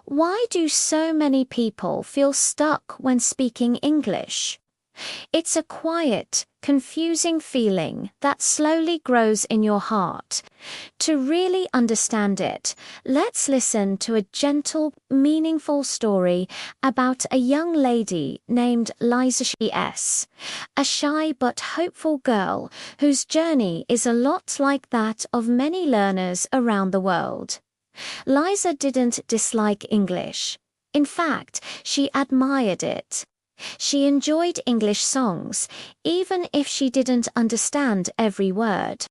Why do so many people feel stuck when speaking English? It's a quiet, confusing feeling that slowly grows in your heart. To really understand it, let's listen to a gentle, meaningful story about a young lady named Liza S., a shy but hopeful girl whose journey is a lot like that of many learners around the world. Liza didn't dislike English. In fact, she admired it. She enjoyed English songs, even if she didn't understand every word.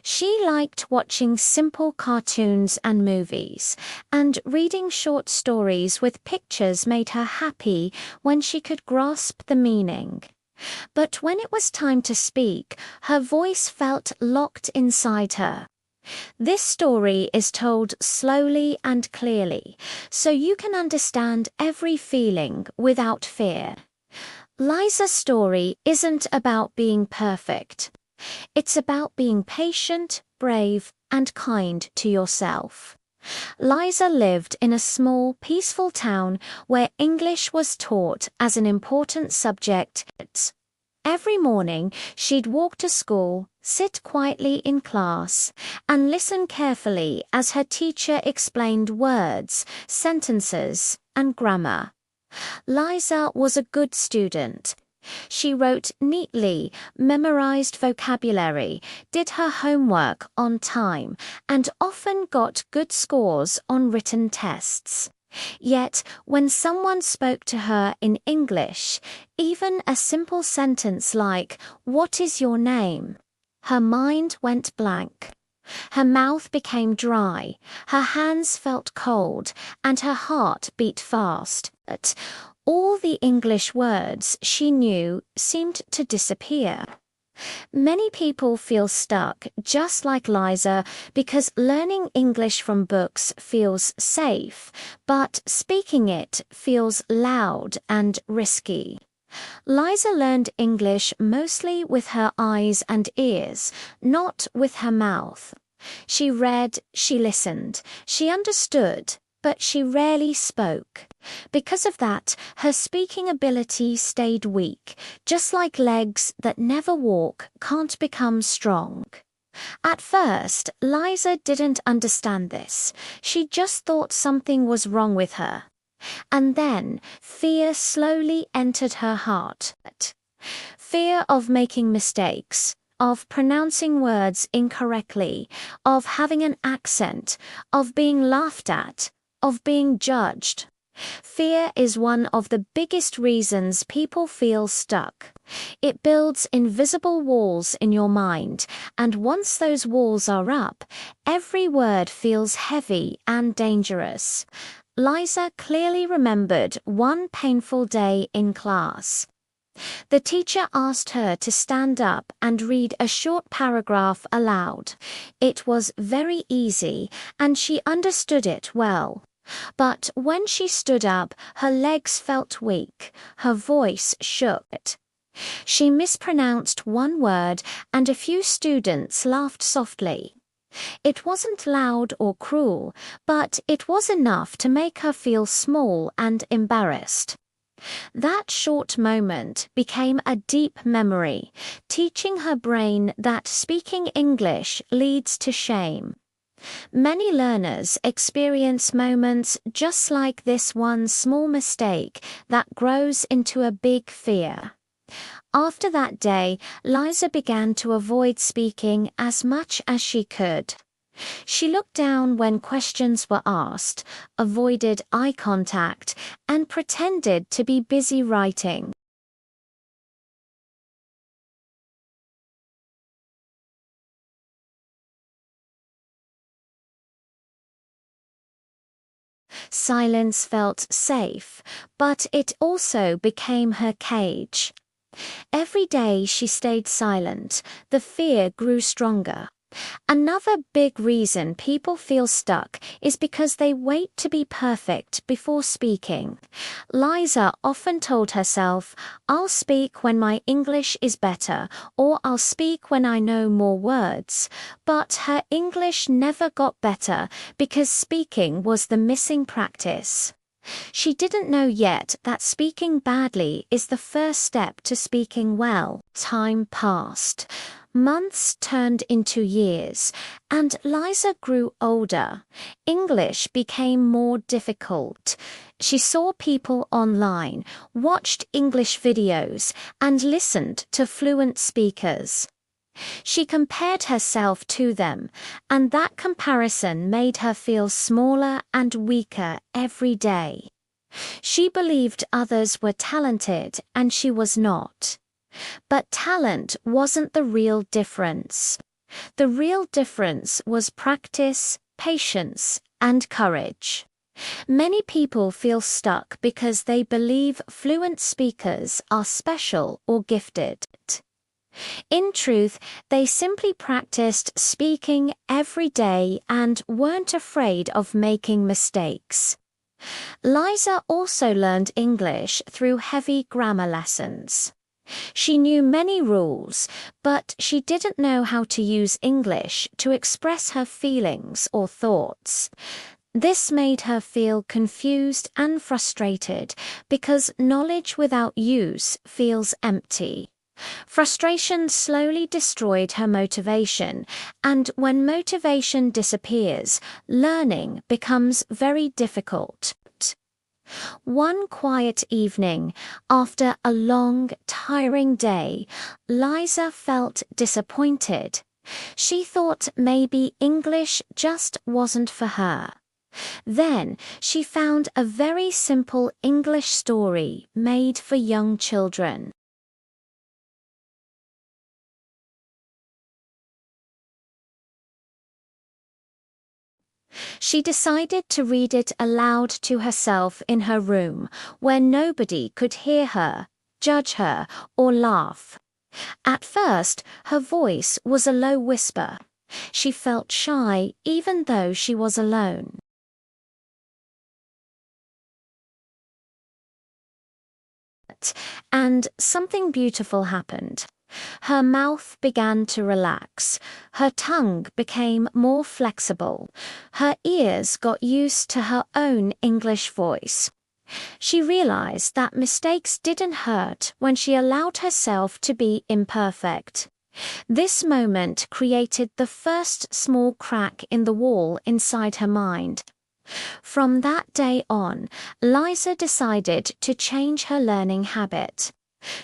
She liked watching simple cartoons and movies, and reading short stories with pictures made her happy when she could grasp the meaning. But when it was time to speak, her voice felt locked inside her. This story is told slowly and clearly, so you can understand every feeling without fear. Liza's story isn't about being perfect. It's about being patient, brave, and kind to yourself. Liza lived in a small, peaceful town where English was taught as an important subject. Every morning, she'd walk to school, sit quietly in class, and listen carefully as her teacher explained words, sentences, and grammar. Liza was a good student. She wrote neatly, memorized vocabulary, did her homework on time, and often got good scores on written tests. Yet, when someone spoke to her in English, even a simple sentence like, "What is your name?" her mind went blank. Her mouth became dry, her hands felt cold, and her heart beat fast. But all the English words she knew seemed to disappear. Many people feel stuck, just like Liza, because learning English from books feels safe, but speaking it feels loud and risky. Liza learned English mostly with her eyes and ears, not with her mouth. She read, she listened, she understood, but she rarely spoke. Because of that, her speaking ability stayed weak, just like legs that never walk can't become strong. At first, Liza didn't understand this. She just thought something was wrong with her. And then, fear slowly entered her heart. Fear of making mistakes, of pronouncing words incorrectly, of having an accent, of being laughed at, of being judged. Fear is one of the biggest reasons people feel stuck. It builds invisible walls in your mind, and once those walls are up, every word feels heavy and dangerous. Liza clearly remembered one painful day in class. The teacher asked her to stand up and read a short paragraph aloud. It was very easy, and she understood it well. But when she stood up, her legs felt weak, her voice shook. She mispronounced one word, and a few students laughed softly. It wasn't loud or cruel, but it was enough to make her feel small and embarrassed. That short moment became a deep memory, teaching her brain that speaking English leads to shame. Many learners experience moments just like this one small mistake that grows into a big fear. After that day, Liza began to avoid speaking as much as she could. She looked down when questions were asked, avoided eye contact, and pretended to be busy writing. Silence felt safe, but it also became her cage. Every day she stayed silent, the fear grew stronger. Another big reason people feel stuck is because they wait to be perfect before speaking. Liza often told herself, "I'll speak when my English is better," or "I'll speak when I know more words." But her English never got better because speaking was the missing practice. She didn't know yet that speaking badly is the first step to speaking well. Time passed. Months turned into years, and Liza grew older. English became more difficult. She saw people online, watched English videos, and listened to fluent speakers. She compared herself to them, and that comparison made her feel smaller and weaker every day. She believed others were talented and she was not. But talent wasn't the real difference. The real difference was practice, patience, and courage. Many people feel stuck because they believe fluent speakers are special or gifted. In truth, they simply practiced speaking every day and weren't afraid of making mistakes. Liza also learned English through heavy grammar lessons. She knew many rules, but she didn't know how to use English to express her feelings or thoughts. This made her feel confused and frustrated because knowledge without use feels empty. Frustration slowly destroyed her motivation, and when motivation disappears, learning becomes very difficult. One quiet evening, after a long, tiring day, Liza felt disappointed. She thought maybe English just wasn't for her. Then she found a very simple English story made for young children. She decided to read it aloud to herself in her room, where nobody could hear her, judge her, or laugh. At first, her voice was a low whisper. She felt shy even though she was alone. And something beautiful happened. Her mouth began to relax. Her tongue became more flexible. Her ears got used to her own English voice. She realized that mistakes didn't hurt when she allowed herself to be imperfect. This moment created the first small crack in the wall inside her mind. From that day on, Liza decided to change her learning habit.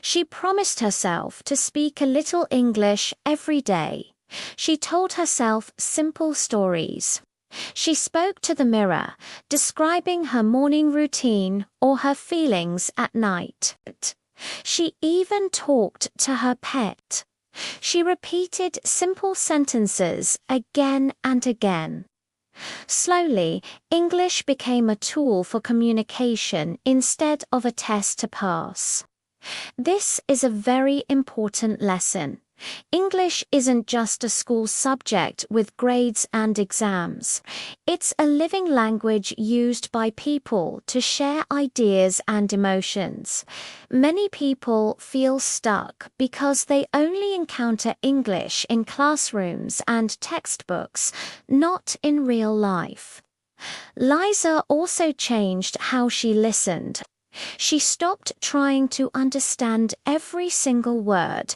She promised herself to speak a little English every day. She told herself simple stories. She spoke to the mirror, describing her morning routine or her feelings at night. She even talked to her pet. She repeated simple sentences again and again. Slowly, English became a tool for communication instead of a test to pass. This is a very important lesson. English isn't just a school subject with grades and exams. It's a living language used by people to share ideas and emotions. Many people feel stuck because they only encounter English in classrooms and textbooks, not in real life. Liza also changed how she listened. She stopped trying to understand every single word.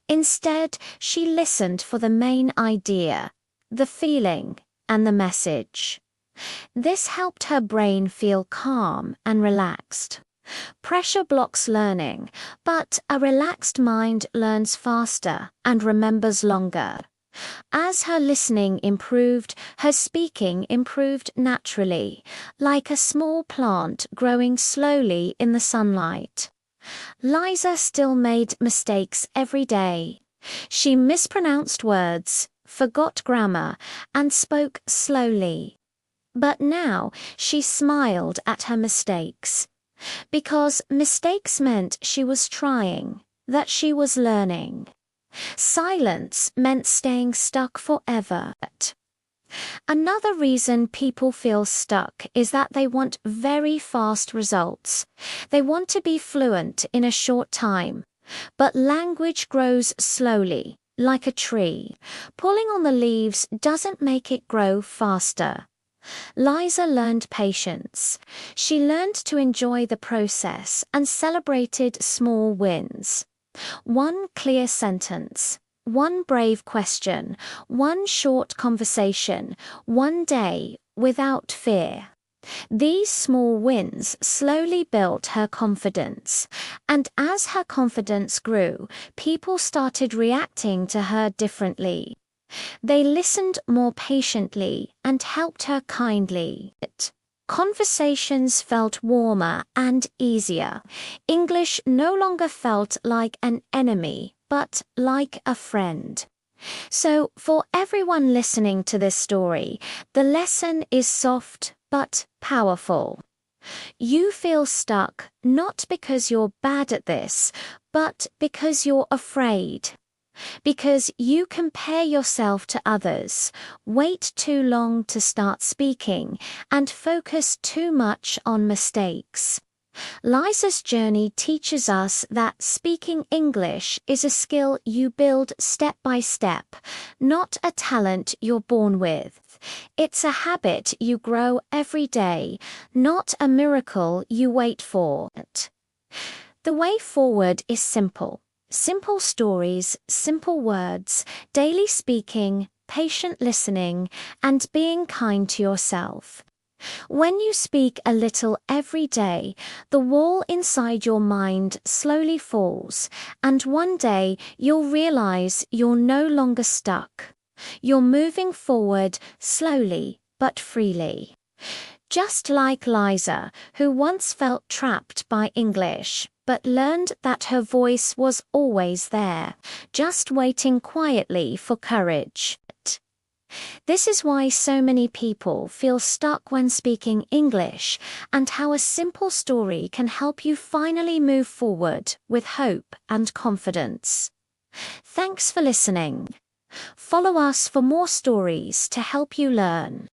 Instead, she listened for the main idea, the feeling, and the message. This helped her brain feel calm and relaxed. Pressure blocks learning, but a relaxed mind learns faster and remembers longer. As her listening improved, her speaking improved naturally, like a small plant growing slowly in the sunlight. Liza still made mistakes every day. She mispronounced words, forgot grammar, and spoke slowly. But now she smiled at her mistakes. Because mistakes meant she was trying, that she was learning. Silence meant staying stuck forever. Another reason people feel stuck is that they want very fast results. They want to be fluent in a short time. But language grows slowly, like a tree. Pulling on the leaves doesn't make it grow faster. Liza learned patience. She learned to enjoy the process and celebrated small wins. One clear sentence, one brave question, one short conversation, one day without fear. These small wins slowly built her confidence, and as her confidence grew, people started reacting to her differently. They listened more patiently and helped her kindly. Conversations felt warmer and easier. English no longer felt like an enemy, but like a friend. So, for everyone listening to this story, the lesson is soft but powerful. You feel stuck not because you're bad at this, but because you're afraid. Because you compare yourself to others, wait too long to start speaking, and focus too much on mistakes. Liza's journey teaches us that speaking English is a skill you build step by step, not a talent you're born with. It's a habit you grow every day, not a miracle you wait for. The way forward is simple. Simple stories, simple words, daily speaking, patient listening, and being kind to yourself. When you speak a little every day, the wall inside your mind slowly falls, and one day you'll realize you're no longer stuck. You're moving forward slowly but freely. Just like Liza, who once felt trapped by English, but learned that her voice was always there, just waiting quietly for courage. This is why so many people feel stuck when speaking English, and how a simple story can help you finally move forward with hope and confidence. Thanks for listening. Follow us for more stories to help you learn.